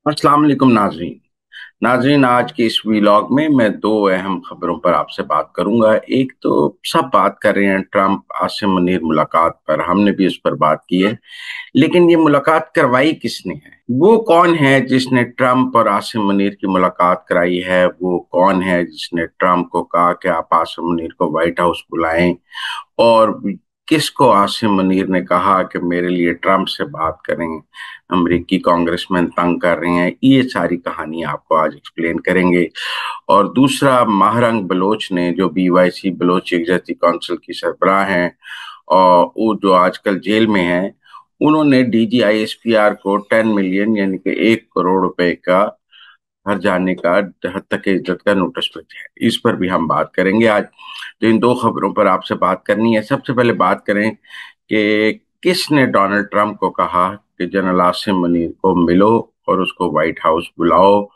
अस्सलाम वालेकुम नाजरीन। नाजरीन, आज के इस व्लॉग में मैं दो अहम खबरों पर आपसे बात करूंगा। एक तो सब बात कर रहे हैं ट्रंप आसिम मुनीर मुलाकात पर, हमने भी उस पर बात की है। लेकिन ये मुलाकात करवाई किसने है? वो कौन है जिसने ट्रंप और आसिम मुनीर की मुलाकात कराई है? वो कौन है जिसने ट्रंप को कहा कि आप आसिम मुनीर को व्हाइट हाउस बुलाएं? और किसको आसिम मुनीर ने कहा कि मेरे लिए ट्रंप से बात करें, अमेरिकी कांग्रेसमैन तंग कर रहे हैं? ये सारी कहानी आपको आज एक्सप्लेन करेंगे। और दूसरा, महारंग बलोच ने, जो BYC बलोच यकजहती काउंसिल की सरबराह हैं और वो जो आजकल जेल में हैं, उन्होंने DGISPR को 10 मिलियन यानी कि 1 करोड़ रुपए का हर जाने का हद तक के इज्जत का नोटिस भेजा है। इस पर भी हम बात करेंगे आज। तो इन दो खबरों पर आपसे बात करनी है। सबसे पहले बात करें कि किसने डोनाल्ड ट्रंप को कहा कि जनरल आसिम मुनीर को मिलो और उसको व्हाइट हाउस बुलाओ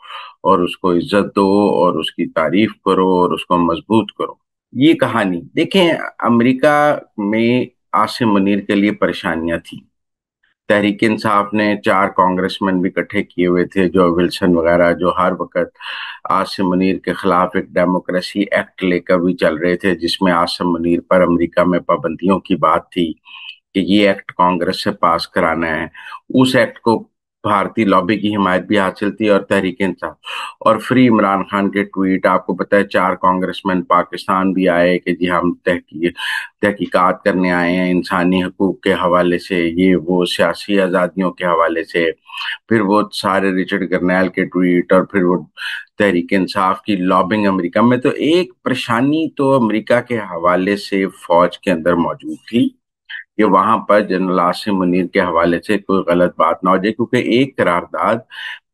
और उसको इज्जत दो और उसकी तारीफ करो और उसको मजबूत करो। ये कहानी देखें, अमेरिका में आसिम मुनीर के लिए परेशानियां थी। तहरीक इंसाफ ने 4 कांग्रेसमैन भी इकट्ठे किए हुए थे, जो विल्सन वगैरह, जो हर वक्त आसिम मुनीर के खिलाफ एक डेमोक्रेसी एक्ट लेकर भी चल रहे थे, जिसमें आसिम मुनीर पर अमेरिका में पाबंदियों की बात थी कि ये एक्ट कांग्रेस से पास कराना है। उस एक्ट को भारतीय लॉबी की हिमायत भी हासिल थी और तहरीक इंसाफ और फ्री इमरान खान के ट्वीट। आपको पता है 4 कांग्रेसमैन पाकिस्तान भी आए कि जी हम तहकीकात करने आए हैं इंसानी हकूक के हवाले से, ये वो सियासी आज़ादियों के हवाले से। फिर वो सारे रिचर्ड गर्नैल के ट्वीट और फिर वो तहरीक इंसाफ की लॉबिंग। अमेरिका में तो एक परेशानी तो अमेरिका के हवाले से फौज के अंदर मौजूद थी कि वहां पर जनरल आसिम मुनीर के हवाले से कोई गलत बात ना हो जाए, क्योंकि एक करारदाद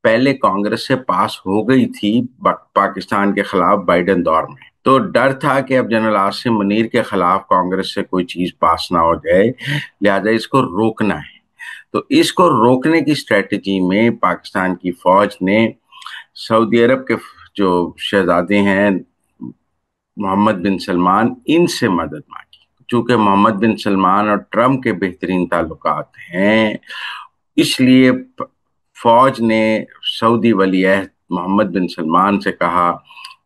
पहले कांग्रेस से पास हो गई थी पाकिस्तान के खिलाफ बाइडेन दौर में। तो डर था कि अब जनरल आसिम मुनीर के खिलाफ कांग्रेस से कोई चीज पास ना हो जाए, लिहाजा इसको रोकना है। तो इसको रोकने की स्ट्रेटजी में पाकिस्तान की फौज ने सऊदी अरब के जो शहजादे हैं मोहम्मद बिन सलमान, इनसे मदद मांगी। चूंकि मोहम्मद बिन सलमान और ट्रंप के बेहतरीन ताल्लुकात हैं, इसलिए फौज ने सऊदी वली अहद मोहम्मद बिन सलमान से कहा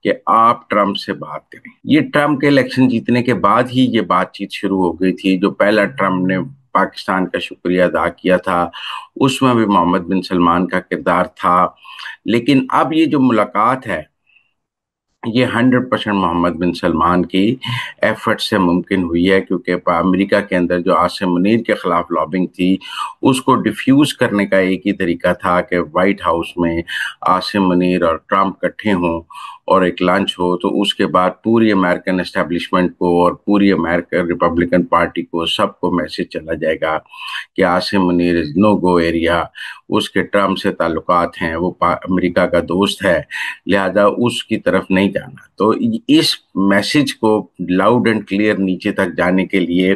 कि आप ट्रंप से बात करें। ये ट्रंप के इलेक्शन जीतने के बाद ही ये बातचीत शुरू हो गई थी। जो पहला ट्रंप ने पाकिस्तान का शुक्रिया अदा किया था, उसमें भी मोहम्मद बिन सलमान का किरदार था। लेकिन अब ये जो मुलाकात है, ये 100% मोहम्मद बिन सलमान की एफर्ट से मुमकिन हुई है, क्योंकि अमेरिका के अंदर जो आसिम मुनीर के खिलाफ लॉबिंग थी, उसको डिफ्यूज करने का एक ही तरीका था कि व्हाइट हाउस में आसिम मुनीर और ट्रंप इकट्ठे हों और एक लंच हो। तो उसके बाद पूरी अमेरिकन एस्टेब्लिशमेंट को और पूरी अमेरिकन रिपब्लिकन पार्टी को सबको मैसेज चला जाएगा कि Asim Munir is no go area, उसके ट्रंप से ताल्लुकात हैं, वो अमेरिका का दोस्त है, लिहाजा उसकी तरफ नहीं जाना। तो इस मैसेज को लाउड एंड क्लियर नीचे तक जाने के लिए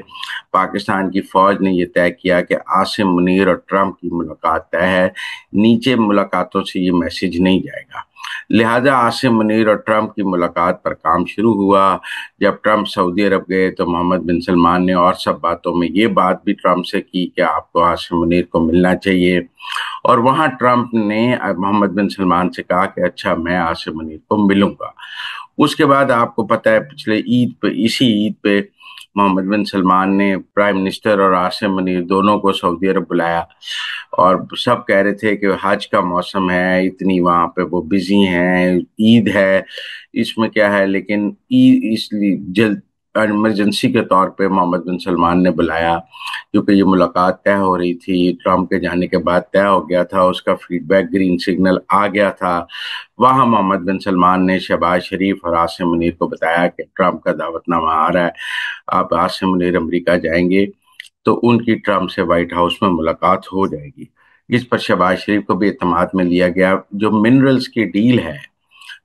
पाकिस्तान की फौज ने यह तय किया कि आसिम मुनीर और ट्रंप की मुलाकात तय है, नीचे मुलाकातों से ये मैसेज नहीं जाएगा। लिहाजा आसिम मुनीर और ट्रंप की मुलाकात पर काम शुरू हुआ। जब ट्रंप सऊदी अरब गए तो मोहम्मद बिन सलमान ने और सब बातों में ये बात भी ट्रंप से की कि आपको आसिम मुनीर को मिलना चाहिए। और वहां ट्रंप ने मोहम्मद बिन सलमान से कहा कि अच्छा, मैं आसिम मुनीर को मिलूंगा। उसके बाद आपको पता है पिछले ईद पे, इसी ईद पे मोहम्मद बिन सलमान ने प्राइम मिनिस्टर और आसिम मुनीर दोनों को सऊदी अरब बुलाया। और सब कह रहे थे कि हज का मौसम है, इतनी वहां पे वो बिजी हैं, ईद है, इसमें क्या है। लेकिन ईद इसलिए जल्द इमरजेंसी के तौर पे मोहम्मद बिन सलमान ने बुलाया, क्योंकि ये मुलाकात तय हो रही थी, ट्रंप के जाने के बाद तय हो गया था, उसका फीडबैक ग्रीन सिग्नल आ गया था। वहां मोहम्मद बिन सलमान ने शहबाज शरीफ और आसिम मुनीर को बताया कि ट्रंप का दावतनामा आ रहा है, आप आसिम मुनीर अमेरिका जाएंगे तो उनकी ट्रंप से व्हाइट हाउस में मुलाकात हो जाएगी। इस पर शहबाज शरीफ को भी एतमाद में लिया गया। जो मिनरल्स की डील है,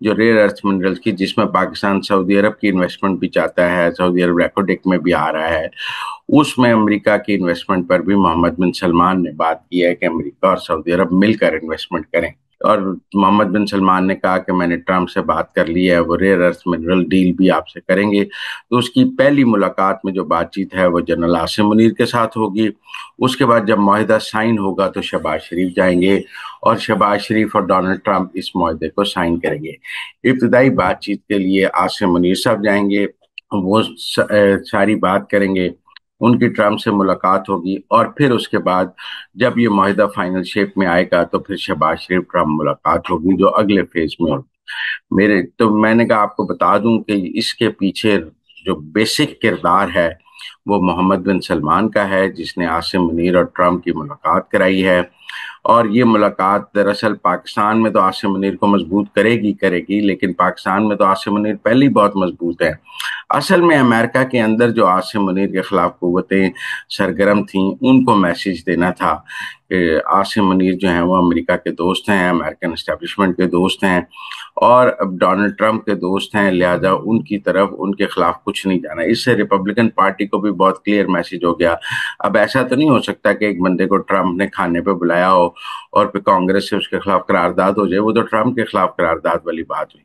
जो रेयर अर्थ मिनरल्स की, जिसमें पाकिस्तान सऊदी अरब की इन्वेस्टमेंट भी चाहता है, सऊदी अरब रेकोडेक में भी आ रहा है, उसमें अमेरिका की इन्वेस्टमेंट पर भी मोहम्मद बिन सलमान ने बात की है कि अमेरिका और सऊदी अरब मिलकर इन्वेस्टमेंट करें। और मोहम्मद बिन सलमान ने कहा कि मैंने ट्रंप से बात कर ली है, वो रेयर अर्थ मिनरल डील भी आपसे करेंगे। तो उसकी पहली मुलाकात में जो बातचीत है वो जनरल आसिम मुनीर के साथ होगी। उसके बाद जब माहिदा साइन होगा तो शहबाज शरीफ जाएंगे और शहबाज शरीफ और डोनाल्ड ट्रंप इस माहिदे को साइन करेंगे। इब्तदाई बातचीत के लिए आसिम मुनीर साहब जाएंगे, वो सारी बात करेंगे, उनकी ट्रंप से मुलाकात होगी और फिर उसके बाद जब ये माहिदा फाइनल शेप में आएगा तो फिर शहबाज शरीफ ट्रंप मुलाकात होगी जो अगले फेज में होगी। मैंने कहा आपको बता दूं कि इसके पीछे जो बेसिक किरदार है वो मोहम्मद बिन सलमान का है, जिसने आसिम मुनीर और ट्रंप की मुलाकात कराई है। और ये मुलाकात दरअसल पाकिस्तान में तो आसिम मुनीर को मजबूत करेगी करेगी, लेकिन पाकिस्तान में तो आसिम मुनीर पहले ही बहुत मजबूत है। असल में अमेरिका के अंदर जो आसिम मुनीर के खिलाफ कुव्वतें सरगर्म थीं, उनको मैसेज देना था कि आसिम मुनीर जो हैं वो अमेरिका के दोस्त हैं, अमेरिकन एस्टेब्लिशमेंट के दोस्त हैं और अब डोनाल्ड ट्रंप के दोस्त हैं, लिहाजा उनकी तरफ उनके खिलाफ कुछ नहीं जाना। इससे रिपब्लिकन पार्टी को भी बहुत क्लियर मैसेज हो गया। अब ऐसा तो नहीं हो सकता कि एक बंदे को ट्रंप ने खाने पे बुलाया हो और फिर कांग्रेस से उसके खिलाफ करारदाद हो जाए, वो तो ट्रंप के खिलाफ करारदाद वाली बात हुई।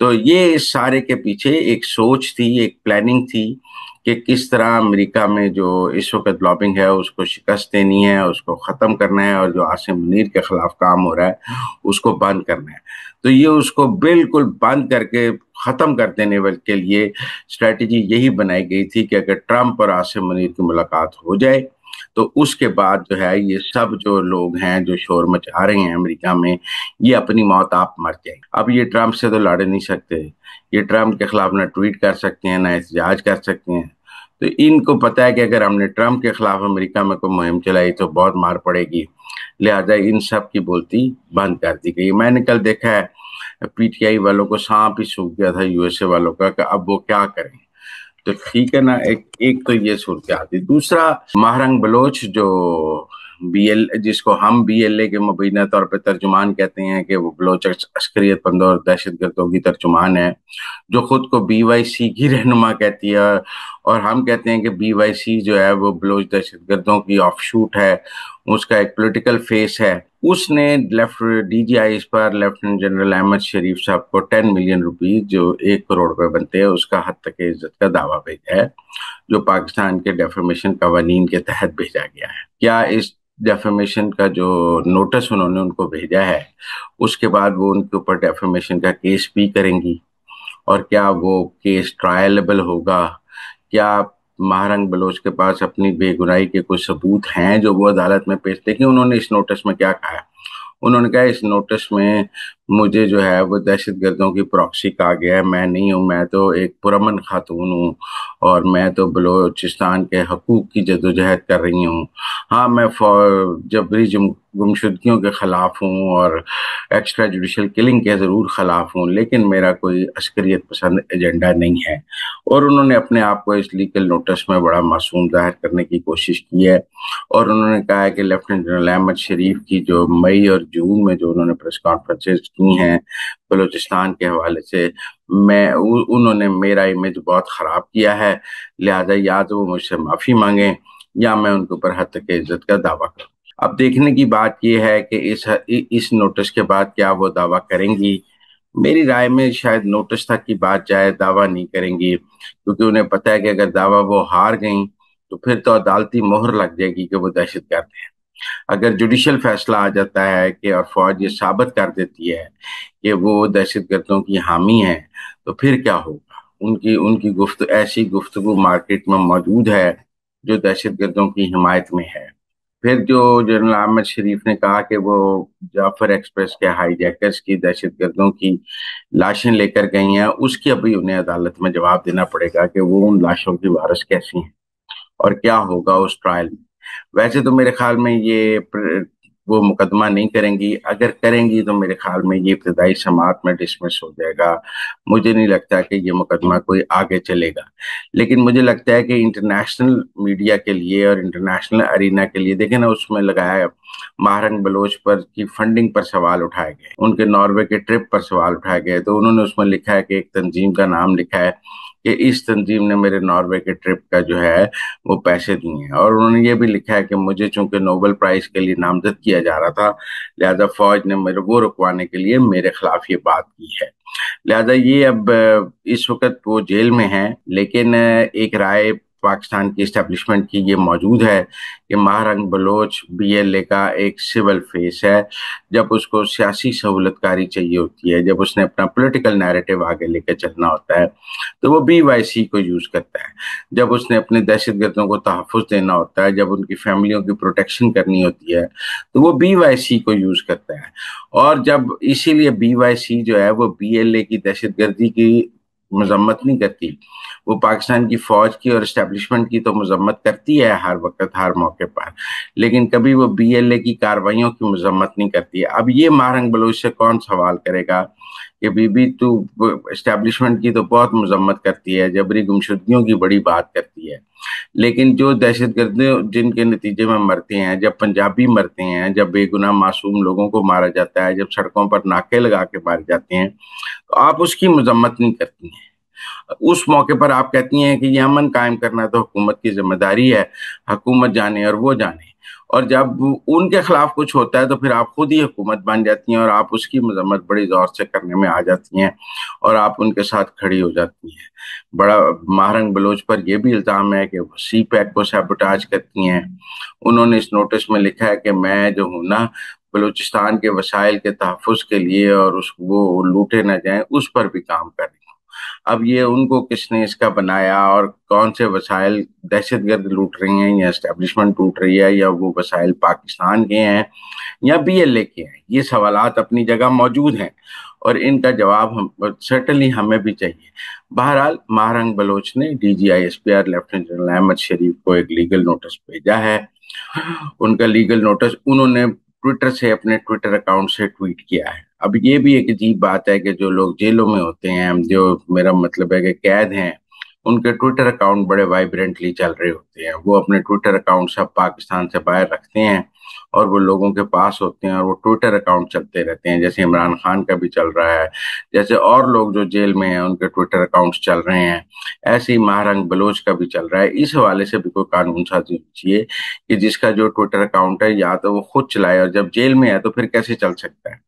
तो ये इस सारे के पीछे एक सोच थी, एक प्लानिंग थी कि किस तरह अमेरिका में जो इस वक्त लॉबिंग है उसको शिकस्त देनी है, उसको खत्म करना है और जो आसिम मुनीर के खिलाफ काम हो रहा है उसको बंद करना है। तो ये उसको बिल्कुल बंद करके खत्म कर देने के लिए स्ट्रेटजी यही बनाई गई थी कि अगर ट्रंप और आसिम मुनीर की मुलाकात हो जाए तो उसके बाद जो है ये सब जो लोग हैं जो शोर मचा रहे हैं अमेरिका में, ये अपनी मौत आप मर जाए। अब ये ट्रंप से तो लड़ नहीं सकते, ये ट्रंप के खिलाफ ना ट्वीट कर सकते हैं ना एहतजाज कर सकते हैं। तो इनको पता है कि अगर हमने ट्रंप के खिलाफ अमेरिका में कोई मुहिम चलाई तो बहुत मार पड़ेगी, लिहाजा इन सब की बोलती बंद कर दी गई। मैंने कल देखा है पीटीआई वालों को सांप ही सूख गया था यूएसए वालों का कि अब वो क्या करें। तो ठीक है ना, एक एक तो ये सूरत हाल थी। दूसरा, महरंग बलोच जो बीएल जिसको हम बीएलए के मुबीना तौर पे तर्जुमान कहते हैं कि वो बलोच अस्करियत बंदों और दहशत गर्दों की तर्जुमान है, जो खुद को बीवाईसी की रहनुमा कहती है और हम कहते हैं कि बीवाईसी जो है वो बलोच दहशतगर्दों की ऑफशूट है, उसका एक पॉलिटिकल फेस है। उसने लेफ्ट डीजीआई पर लेफ्टिनेंट जनरल अहमद शरीफ साहब को 10 मिलियन रुपीज, जो 1 करोड़ रुपए बनते हैं, उसका हद तक इज्जत का दावा भेजा है, जो पाकिस्तान के डेफेमेशन कवानीन के तहत भेजा गया है। क्या इस डेफेमेशन का जो नोटिस उन्होंने उनको भेजा है उसके बाद वो उनके ऊपर डेफेमेशन का केस भी करेंगी और क्या वो केस ट्रायलेबल होगा? क्या महारंग बलोच के पास अपनी बेगुनाही के कुछ सबूत हैं जो वो अदालत में पेश? देखिए उन्होंने इस नोटिस में क्या कहा है। उन्होंने कहा इस नोटिस में मुझे जो है वो दहशत गर्दों की प्रॉक्सी कहा गया है, मैं नहीं हूँ, मैं तो एक पुरअमन खातून हूँ और मैं तो बलोचिस्तान के हकूक की जदोजहद कर रही हूँ। हाँ, मैं जबरी गुमशुदगियों के खिलाफ हूँ और एक्स्ट्रा जुडिशल किलिंग के जरूर खिलाफ हूँ, लेकिन मेरा कोई अस्करियत पसंद एजेंडा नहीं है। और उन्होंने अपने आप को इस लीगल नोटिस में बड़ा मासूम जाहिर करने की कोशिश की है और उन्होंने कहा है कि लेफ्टिनेंट जनरल अहमद शरीफ की जो मई और जून में जो उन्होंने प्रेस कॉन्फ्रेंसेज की हैं बलूचिस्तान के हवाले से, उन्होंने मेरा इमेज बहुत खराब किया है, लिहाजा या तो वो मुझसे माफी मांगे या मैं उनके ऊपर हद तक इज्जत का दावा करूं। अब देखने की बात यह है कि इस नोटिस के बाद क्या वो दावा करेंगी। मेरी राय में शायद नोटिस तक की बात जाए, दावा नहीं करेंगी, क्योंकि उन्हें पता है कि अगर दावा वो हार गई तो फिर तो अदालती मोहर लग जाएगी कि वो दहशतगर्द है। अगर जुडिशल फैसला आ जाता है कि और फौज ये साबित कर देती है कि वो दहशतगर्दों की हामी है, तो फिर क्या होगा? उनकी उनकी ऐसी गुफ्तगू मार्केट में मौजूद है जो दहशतगर्दों की हिमायत में है। फिर जो जनरल अहमद शरीफ ने कहा कि वो जाफर एक्सप्रेस के हाईजैकर्स की दहशतगर्दों की लाशें लेकर गई हैं, उसकी अभी उन्हें अदालत में जवाब देना पड़ेगा कि वो उन लाशों की वारस कैसी हैं और क्या होगा उस ट्रायल में। वैसे तो मेरे ख्याल में वो मुकदमा नहीं करेंगी, अगर करेंगी तो मेरे ख्याल में ये इब्तदाई समाअत में डिसमिस हो जाएगा। मुझे नहीं लगता कि ये मुकदमा कोई आगे चलेगा, लेकिन मुझे लगता है कि इंटरनेशनल मीडिया के लिए और इंटरनेशनल अरीना के लिए, देखें ना, उसमें लगाया महारंग बलोच पर की फंडिंग पर सवाल उठाए गए, उनके नॉर्वे के ट्रिप पर सवाल उठाए गए, तो उन्होंने उसमें लिखा है कि एक तंजीम का नाम लिखा है कि इस तंजीम ने मेरे नॉर्वे के ट्रिप का जो है वो पैसे दिए हैं। और उन्होंने ये भी लिखा है कि मुझे चूंकि नोबेल प्राइज के लिए नामजद किया जा रहा था, लिहाजा फौज ने मेरे वो रुकवाने के लिए मेरे खिलाफ ये बात की है। लिहाजा ये अब इस वक्त वो जेल में हैं, लेकिन एक राय पाकिस्तान की इस्टेब्लिशमेंट की ये मौजूद है कि महारंग बलोच बीएलए का एक सिविल फेस है। जब उसको सियासी सहूलतकारी चाहिए होती है, जब उसने अपना पॉलिटिकल नैरेटिव आगे लेकर चलना होता है, तो वो बीवाईसी को यूज करता है। जब उसने अपने दहशतगर्दों को तहफ़्फ़ुज़ देना होता है, जब उनकी फैमिलियों की प्रोटेक्शन करनी होती है, तो वो बीवाईसी को यूज करता है। और जब इसीलिए बीवाईसी जो है वो बीएलए की दहशतगर्दी की मजम्मत नहीं करती, वो पाकिस्तान की फौज की और एस्टेब्लिशमेंट की तो मजम्मत करती है हर वक्त हर मौके पर, लेकिन कभी वो बीएलए की कार्रवाइयों की मजम्मत नहीं करती है। अब ये महारंग बलोच से कौन सवाल करेगा कि बीबी तू एस्टेब्लिशमेंट की तो बहुत मजम्मत करती है, जबरी गुमशुदगियों की बड़ी बात करती है, लेकिन जो दहशतगर्द जिनके नतीजे में मरते हैं, जब पंजाबी मरते हैं, जब बेगुनाह मासूम लोगों को मारा जाता है, जब सड़कों पर नाके लगा के मारे जाते हैं, तो आप उसकी मजम्मत नहीं करती हैं। उस मौके पर आप कहती हैं कि ये अमन कायम करना तो हुकूमत की जिम्मेदारी है, हुकूमत जाने और वो जाने। और जब उनके खिलाफ कुछ होता है तो फिर आप खुद ही हुकूमत बन जाती हैं और आप उसकी मजम्मत बड़ी जोर से करने में आ जाती हैं और आप उनके साथ खड़ी हो जाती हैं। बड़ा महारंग बलोच पर यह भी इल्जाम है कि वो सी पैक को सैबोटाज करती हैं। उन्होंने इस नोटिस में लिखा है कि मैं जो हूं ना, बलूचिस्तान के वसाइल के तहफ़्फ़ुज़ के लिए और उस वो लूटे ना जाएं उस पर भी काम कर रही हूँ। अब ये उनको किसने इसका बनाया और कौन से वसाइल दहशतगर्द लूट रही हैं या एस्टेब्लिशमेंट लूट रही है, या वो वसाइल पाकिस्तान के हैं या बीएलए के हैं, ये सवालात अपनी जगह मौजूद हैं और इनका जवाब हम सर्टनली हमें भी चाहिए। बहरहाल महारंग बलोच ने डीजीआईएसपीआर लेफ्टिनेंट जनरल अहमद शरीफ को एक लीगल नोटिस भेजा है। उनका लीगल नोटिस उन्होंने ट्विटर से, अपने ट्विटर अकाउंट से ट्वीट किया है। अब ये भी एक अजीब बात है कि जो लोग जेलों में होते हैं, जो मेरा मतलब है कि कैद हैं, उनके ट्विटर अकाउंट बड़े वाइब्रेंटली चल रहे होते हैं। वो अपने ट्विटर अकाउंट सब पाकिस्तान से बाहर रखते हैं और वो लोगों के पास होते हैं और वो ट्विटर अकाउंट चलते रहते हैं, जैसे इमरान खान का भी चल रहा है, जैसे और लोग जो जेल में हैं उनके ट्विटर अकाउंट्स चल रहे हैं, ऐसे ही महारंग बलोच का भी चल रहा है। इस हवाले से भी कोई कानून साजी होनी चाहिए कि जिसका जो ट्विटर अकाउंट है या तो वो खुद चलाए, और जब जेल में है तो फिर कैसे चल सकता है।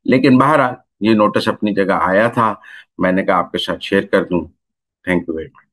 लेकिन बहरहाल ये नोटिस अपनी जगह आया था, मैंने कहा आपके साथ शेयर कर दूं। Thank you very much.